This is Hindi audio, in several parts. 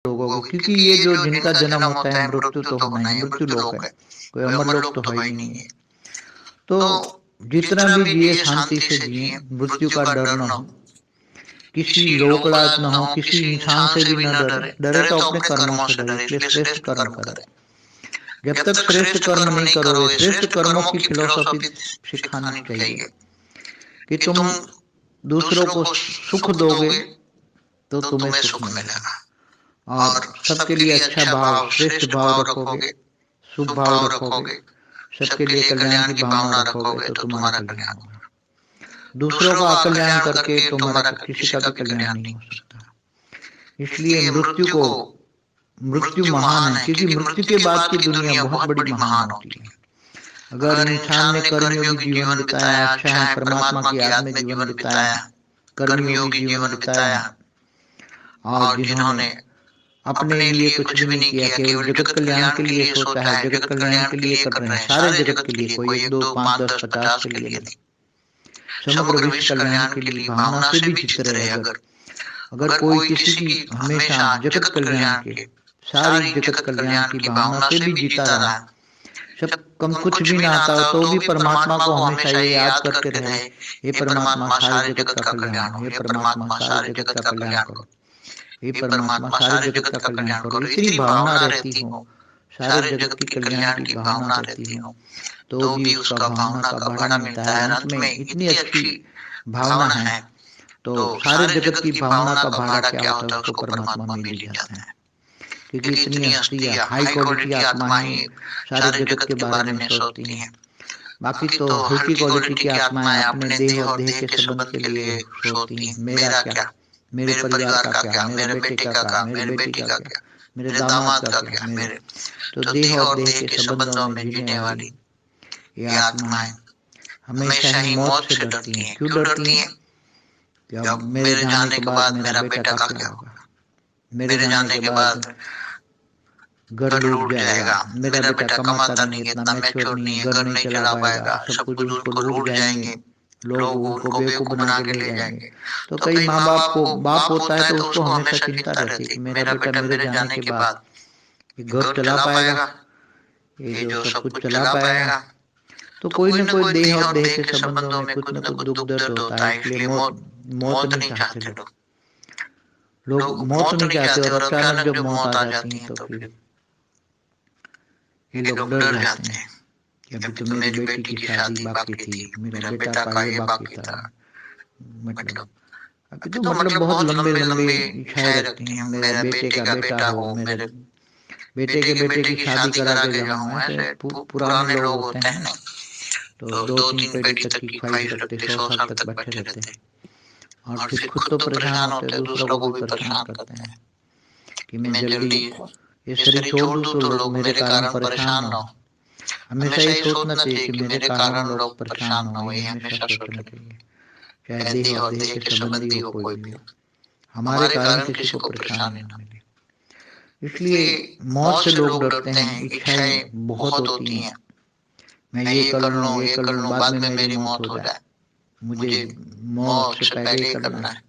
लोगों को, क्योंकि ये जो जिनका जन्म होता है मृत्यु तो होना ही है, मृत्यु लोक है, कोई अमर लोक तो है ही नहीं है। तो जितना भी जिए शांति से जिए, मृत्यु का डर न हो, किसी लोक लाज न हो, किसी इंसान से भी न डरे। डरे तो अपने कर्मों से डरे, इसलिए श्रेष्ठ कर्म करें। जब तक श्रेष्ठ कर्म नहीं करोगे, श्रेष्ठ कर्मों की फिलोसॉफी सिखानी चाहिए कि तुम दूसरों को सुख दोगे तो तुम्हें सुख मिलेगा, और सबके लिए अच्छा भाव, श्रेष्ठ भाव रखोगे, शुभ भाव रखोगे, सबके लिए कल्याण की भावना रखोगे तो तुम्हारा कल्याण होगा। दूसरों का अकल्याण करके तुम्हारा किसी का भी कल्याण नहीं हो सकता। इसलिए मृत्यु महान है, क्योंकि मृत्यु के बाद की दुनिया बहुत बड़ी महान होती है। अगर इंसान ने कर्मयोगी जीवन बिताया, अच्छा है, परमात्मा की याद में जीवन बिताया, कर्मयोगी जीवन बिताया, और जिन्होंने अपने लिए कुछ भी नहीं किया, केवल जगत कल्याण के लिए सोचा है, जगत कल्याण के लिए कर रहे हैं, सारे जगत के लिए, कोई 1 2 5 10 50 के लिए नहीं, समग्र विश्व कल्याण के लिए भावना से भी जीत रहे। अगर अगर कोई किसी की हमेशा जगत कल्याण के, सारी जगत कल्याण की भावना से भी जीता रहा, सब कम कुछ भी ना आता हो तो भी परमात्मा को हमेशा ये याद करते रहे, हे परमात्मा सारे जगत का कल्याण हो, हे परमात्मा सारे जगत का कल्याण करो, हे परमात्मा सारे जगत का कल्याण करो, इतनी भावना रहती हो, सारे जगत की कल्याण की भावना रहती हो, तो भी उसका भावना का भाड़ा मिलता है। अंत में इतनी अच्छी भावना है तो सारे जगत की भावना का भाड़ा क्या होता है, उसको परमात्मा मिल ही जाता है। क्योंकि इतनी हस्ती हाई क्वालिटी आत्मा ही सारे जगत के बारे में सोचती हैं। बाकी तो हल्की क्वालिटी की आत्माएं अपने देह और देह के संबंध के लिए सोचती हैं, मेरा क्या, मेरे परिवार का क्या, मेरे बेटे का क्या, मेरी बेटी का क्या, मेरे दामाद का क्या, मेरे, तो देह और देह के संबंधों में जीने वाली ये आत्माएं हमेशा ही मौत से डरती हैं। क्यों डरती हैं? कि अब मेरे जाने के बाद मेरा बेटा का क्या होगा, मेरे जाने के बाद घर लूट जाएगा, मेरा बेटा कमाता नहीं, इतना मैच्योर नहीं है, घर नहीं चला पाएगा, सब कुछ उसको लूट जाएंगे, लोग उनको बेवकूफ बना के ले जाएंगे। तो कई माँ बाप को, बाप होता है तो उसको हमेशा चिंता रहती है कि मेरा बेटा मेरे जाने के बाद ये घर चला पाएगा, ये जो सब कुछ चला पाएगा। तो कोई ना कोई देह और देह के संबंधों में कुछ न कुछ दुख दर्द होता है, इसलिए मौत मौत नहीं चाहते लोग, मौत नहीं चाहते, और अचानक जब मौत आ जाती है तो फिर ये लोग डर जाते हैं कि अभी तो मेरी बेटी की शादी बाकी थी, मेरा बेटा का ये बाकी था, मतलब अभी तो मतलब बहुत लंबे लंबे इच्छाएं रखती हैं, मेरे बेटे का बेटा हो, मेरे बेटे की शादी करा के जाऊं। ऐसे पुराने लोग होते हैं ना, तो 2 3 पीढ़ी तक की ख्वाहिश रखते, 100 साल तक बैठे रहते हैं, और फिर खुद तो परेशान होते हैं, दूसरों को भी परेशान करते हैं कि मैं जल्दी ये शरीर छोड़ दूं तो लोग मेरे कारण परेशान ना हो। हमेशा ये सोचना चाहिए कि मेरे कारण लोग परेशान ना हो, ये हमेशा सोचना चाहिए, चाहे देह और देह के संबंधी हो, कोई भी हो, हमारे कारण किसी को परेशानी ना मिले। इसलिए मौत से लोग डरते हैं, इच्छाएं बहुत होती हैं, मैं ये कर लूं, ये कर लूं, बाद में मेरी मौत हो जाए, मुझे मौत से पहले ही करना है।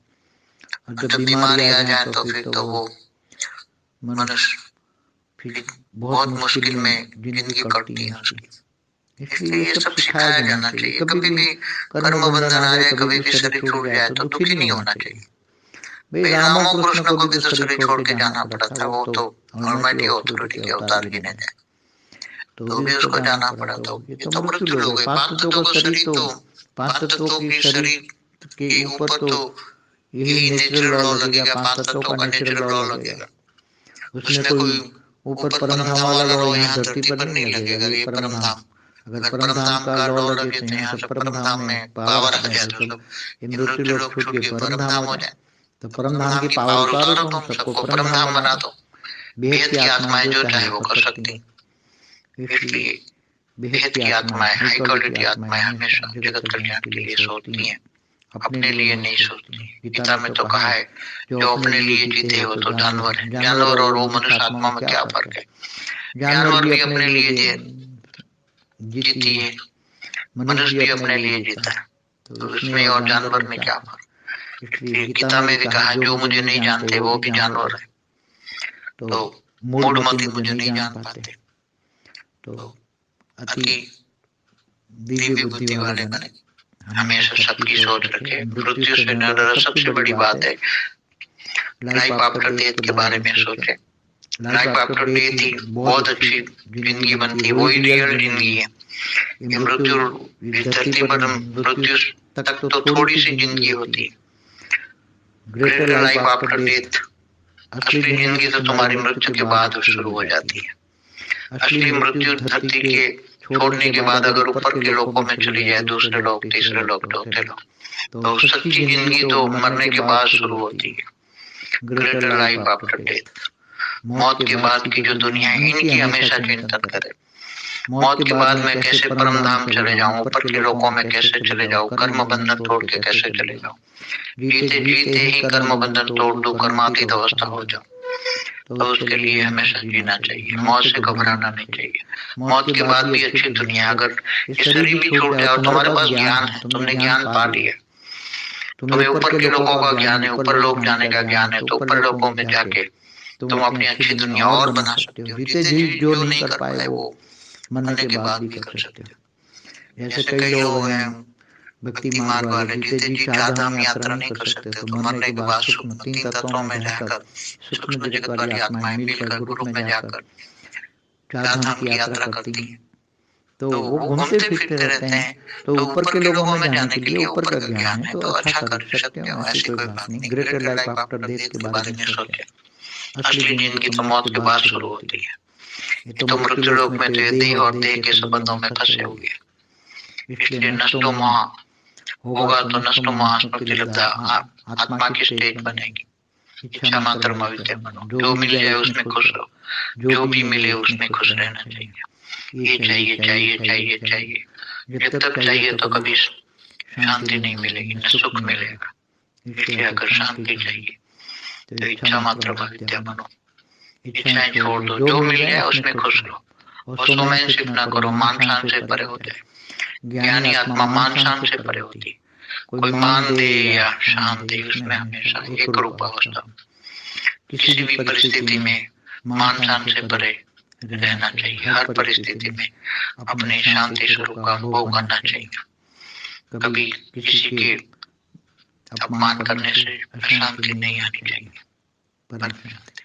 और जब बीमारी आ जाए तो फिर तो वो मनुष्य फिर बहुत मुश्किल में जिंदगी कटती है उसकी। इसलिए ये सब सिखाया जाना चाहिए। कभी भी कर्म बंधन आ जाए, कभी भी शरीर छूट जाए तो दुखी नहीं होना चाहिए। भाई रामो कृष्ण को भी तो शरीर छोड़ के जाना पड़ा था, वो तो ऑलमाइटी अथॉरिटी के अवतार गिने जाए, तो भी उसको जाना पड़ा। तो ये तो मृत्यु लोग है। 5 तत्वों का शरीर, तो 5 तत्वों की शरीर के ऊपर तो यही नेचुरल लॉ लगेगा, 5 तत्वों का नेचुरल लॉ लगेगा, उसमें कोई ऊपर परम धाम वाला लॉ यहाँ धरती पर नहीं लगेगा। ये परम धाम, अगर परम धाम का लॉ लगे तो यहाँ सब परम धाम में पावर आ जाए, तो सब ये मृत्यु लोग छूट के परम धाम हो जाए। तो परम धाम की पावर उतारो, तुम सबको परम धाम बना दो। बेहद की आत्माएं जो चाहे वो कर सकती हैं। इसलिए बेहद की आत्माएं, हाई क्वालिटी आत्माएं हमेशा जगत कल्याण के लिए सोचती हैं, अपने लिए नहीं सोचती। गीता में तो कहा है, जो अपने लिए जीते हैं वो तो जानवर है। जानवर और वो मनुष्य आत्मा में क्या फर्क है? जानवर भी अपने लिए जीती है, मनुष्य भी अपने लिए जीता है, तो उसमें और जानवर में क्या फर्क? इसलिए गीता में भी कहा, जो मुझे नहीं जानते वो भी जानवर है। तो मूढ़ मति मुझे नहीं जान पाते, तो अति दिव्य बुद्धि वाले बने, हमेशा सबकी सोच रखे, मृत्यु से न डरे। सबसे बड़ी बात है लाइफ आफ्टर डेथ के बारे में सोचे। लाइफ आफ्टर डेथ ही बहुत अच्छी जिंदगी बनती है, वही रियल जिंदगी है। ये मृत्यु, इस धरती पर मृत्यु तक तो थोड़ी सी जिंदगी होती है। ग्रेटर लाइफ आफ्टर डेथ, असली जिंदगी तो तुम्हारी मृत्यु के बाद शुरू हो जाती है। असली मृत्यु धरती के छोड़ने के बाद अगर ऊपर के लोकों में चली जाए, दूसरे लोग, तीसरे लोग, चौथे लोग, तो सच्ची जिंदगी तो मरने के बाद शुरू होती है। ग्रेटर लाइफ आफ्टर डेथ, मौत के बाद की जो दुनिया है, इनकी हमेशा चिंतन करें। मौत के बाद मैं कैसे परम धाम चले जाऊं, ऊपर के लोकों में कैसे चले जाऊं, कर्म बंधन तोड़ के कैसे चले जाऊं, जीते जीते ही कर्म बंधन तोड़ दूं, कर्मातीत अवस्था हो जाऊं। तो उसके लिए हमेशा जीना चाहिए, मौत से घबराना नहीं चाहिए। मौत के बाद भी अच्छी दुनिया, अगर ये शरीर भी छूट जाओ, तुम्हारे पास ज्ञान है, तुमने ज्ञान पा लिया, तुम्हें ऊपर के लोगों का ज्ञान है, ऊपर लोग जाने का ज्ञान है, तो ऊपर लोगों में जाके तुम अपनी अच्छी दुनिया और बना सकते हो। जीते जी जो नहीं कर पाए वो मरने के बाद भी कर सकते हो। जैसे कई लोग हैं भक्ति मार्ग वाले, जीते जी चारधाम यात्रा नहीं कर सकते, तो मरने के बाद सूक्ष्म तीन तत्वों में जाकर सूक्ष्म जगत वाली आत्माएं मिलकर ग्रुप में जाकर चारधाम की यात्रा करती हैं। तो वो घूमते फिरते रहते हैं। तो ऊपर के लोगों में जाने के लिए ऊपर का ज्ञान है, तो अच्छा कर सकते हो, ऐसी कोई बात नहीं। ग्रेटर लाइफ आफ्टर डेथ के बारे में सोचे। असली जिंदगी तो मौत के बाद शुरू होती है। ये तो मृत्यु लोक में तो देह और देह के संबंधों में फंसे हुए, इसलिए नष्टो महा होगा तो नष्टो महास्मृति लब्धा, आत्मा की स्टेज बनेगी। इच्छा मात्र मविते बनो, जो मिल जाए उसमें खुश रहो, जो भी मिले उसमें खुश रहना चाहिए। ये चाहिए चाहिए चाहिए चाहिए, जब तक चाहिए तो कभी शांति नहीं मिलेगी, न सुख मिलेगा। इसलिए अगर शांति चाहिए तो इच्छा मात्र मविते बनो, इच्छाएं छोड़ दो, जो मिल जाए उसमें खुश रहो, और सोमैनशिप ना करो, मान शान से परे हो जाए। ज्ञानी आत्मा मान शान से परे होती है, कोई मान दे या शान दे, उसमें हमेशा एक रूप अवस्था। किसी भी परिस्थिति में मान शान से परे रहना चाहिए, हर परिस्थिति में अपने शांति स्वरूप का अनुभव करना चाहिए। कभी किसी के अपमान करने से अशांति नहीं आनी चाहिए, परम शांति।